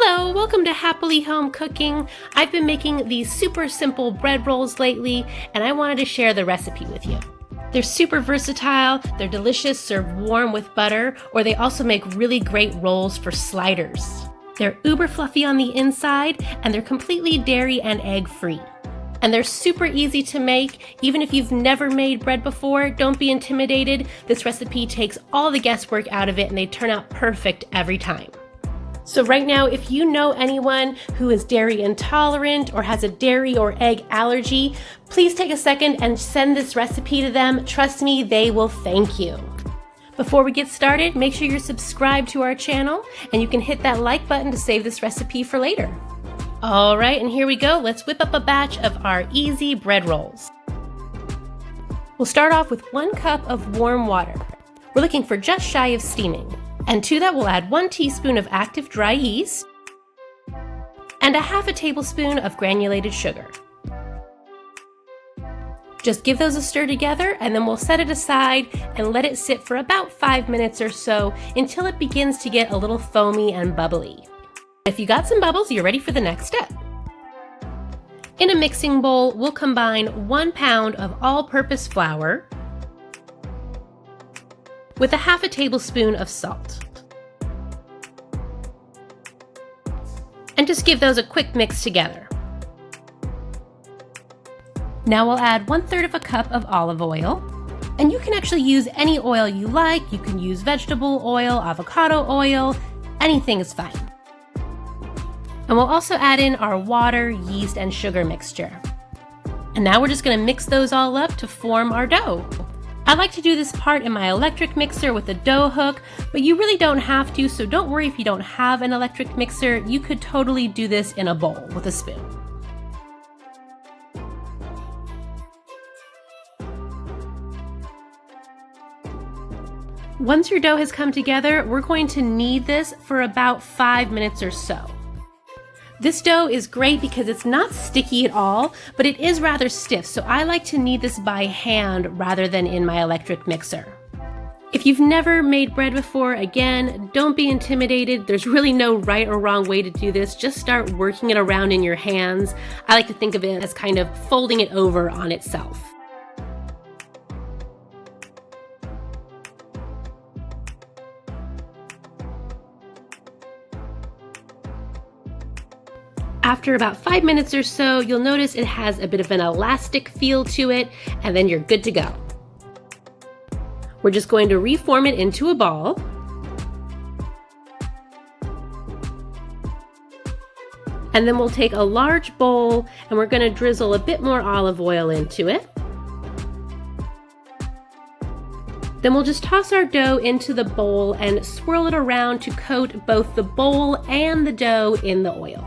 Hello, welcome to Happily Home Cooking. I've been making these super simple bread rolls lately, and I wanted to share the recipe with you. They're super versatile, they're delicious served warm with butter, or they also make really great rolls for sliders. They're uber fluffy on the inside, and they're completely dairy and egg free. And they're super easy to make. Even if you've never made bread before, don't be intimidated. This recipe takes all the guesswork out of it, and they turn out perfect every time. So right now, if you know anyone who is dairy intolerant or has a dairy or egg allergy, please take a second and send this recipe to them. Trust me, they will thank you. Before we get started, make sure you're subscribed to our channel, and you can hit that like button to save this recipe for later. All right, and here we go. Let's whip up a batch of our easy bread rolls. We'll start off with 1 cup of warm water. We're looking for just shy of steaming. And to that, we'll add 1 teaspoon of active dry yeast and a half a tablespoon of granulated sugar. Just give those a stir together, and then we'll set it aside and let it sit for about 5 minutes or so until it begins to get a little foamy and bubbly. If you got some bubbles, you're ready for the next step. In a mixing bowl, we'll combine 1 pound of all-purpose flour with a half a tablespoon of salt. And just give those a quick mix together. Now we'll add 1/3 of a cup of olive oil. And you can actually use any oil you like. You can use vegetable oil, avocado oil, anything is fine. And we'll also add in our water, yeast, and sugar mixture. And now we're just gonna mix those all up to form our dough. I like to do this part in my electric mixer with a dough hook, but you really don't have to, so don't worry if you don't have an electric mixer. You could totally do this in a bowl with a spoon. Once your dough has come together, we're going to knead this for about 5 minutes or so. This dough is great because it's not sticky at all, but it is rather stiff, so I like to knead this by hand rather than in my electric mixer. If you've never made bread before, again, don't be intimidated. There's really no right or wrong way to do this. Just start working it around in your hands. I like to think of it as kind of folding it over on itself. After about 5 minutes or so, you'll notice it has a bit of an elastic feel to it, and then you're good to go. We're just going to reform it into a ball. And then we'll take a large bowl, and we're going to drizzle a bit more olive oil into it. Then we'll just toss our dough into the bowl and swirl it around to coat both the bowl and the dough in the oil.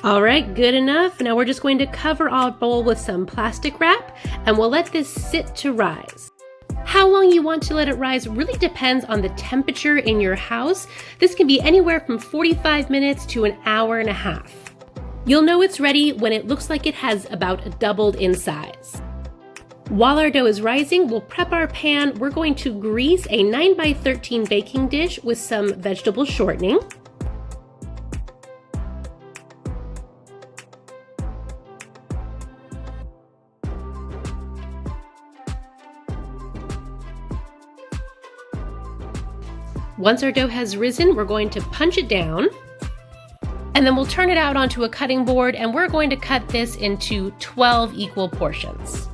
All right, good enough. Now we're just going to cover our bowl with some plastic wrap, and we'll let this sit to rise. How long you want to let it rise really depends on the temperature in your house. This can be anywhere from 45 minutes to an hour and a half. You'll know it's ready when it looks like it has about doubled in size. While our dough is rising, we'll prep our pan. We're going to grease a 9x13 baking dish with some vegetable shortening. Once our dough has risen, we're going to punch it down, and then we'll turn it out onto a cutting board, and we're going to cut this into 12 equal portions.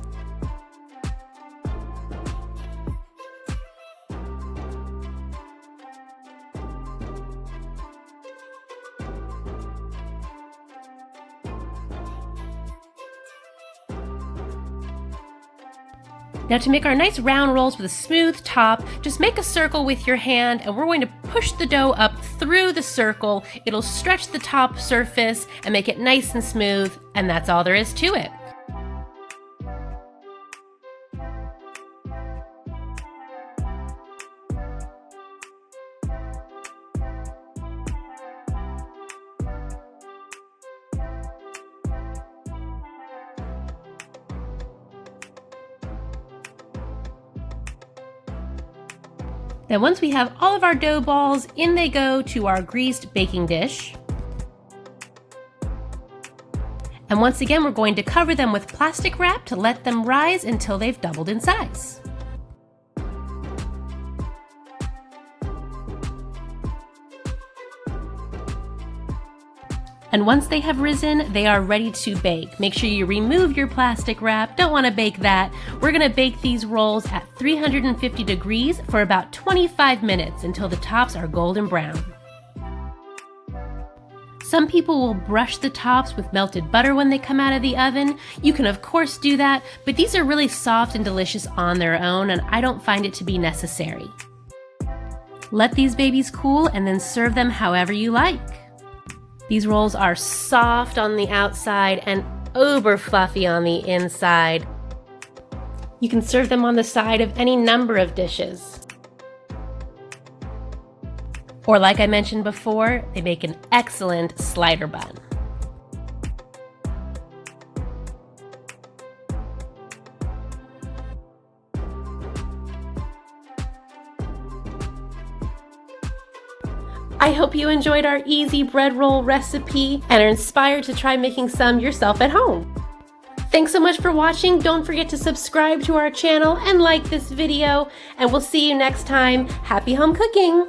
Now to make our nice round rolls with a smooth top, just make a circle with your hand, and we're going to push the dough up through the circle. It'll stretch the top surface and make it nice and smooth, and that's all there is to it. Then once we have all of our dough balls, in they go to our greased baking dish. And once again, we're going to cover them with plastic wrap to let them rise until they've doubled in size. And once they have risen, they are ready to bake. Make sure you remove your plastic wrap. Don't want to bake that. We're going to bake these rolls at 350 degrees for about 25 minutes until the tops are golden brown. Some people will brush the tops with melted butter when they come out of the oven. You can of course do that, but these are really soft and delicious on their own, and I don't find it to be necessary. Let these babies cool and then serve them however you like. These rolls are soft on the outside and uber fluffy on the inside. You can serve them on the side of any number of dishes. Or like I mentioned before, they make an excellent slider bun. I hope you enjoyed our easy bread roll recipe and are inspired to try making some yourself at home. Thanks so much for watching. Don't forget to subscribe to our channel and like this video, and we'll see you next time. Happy home cooking!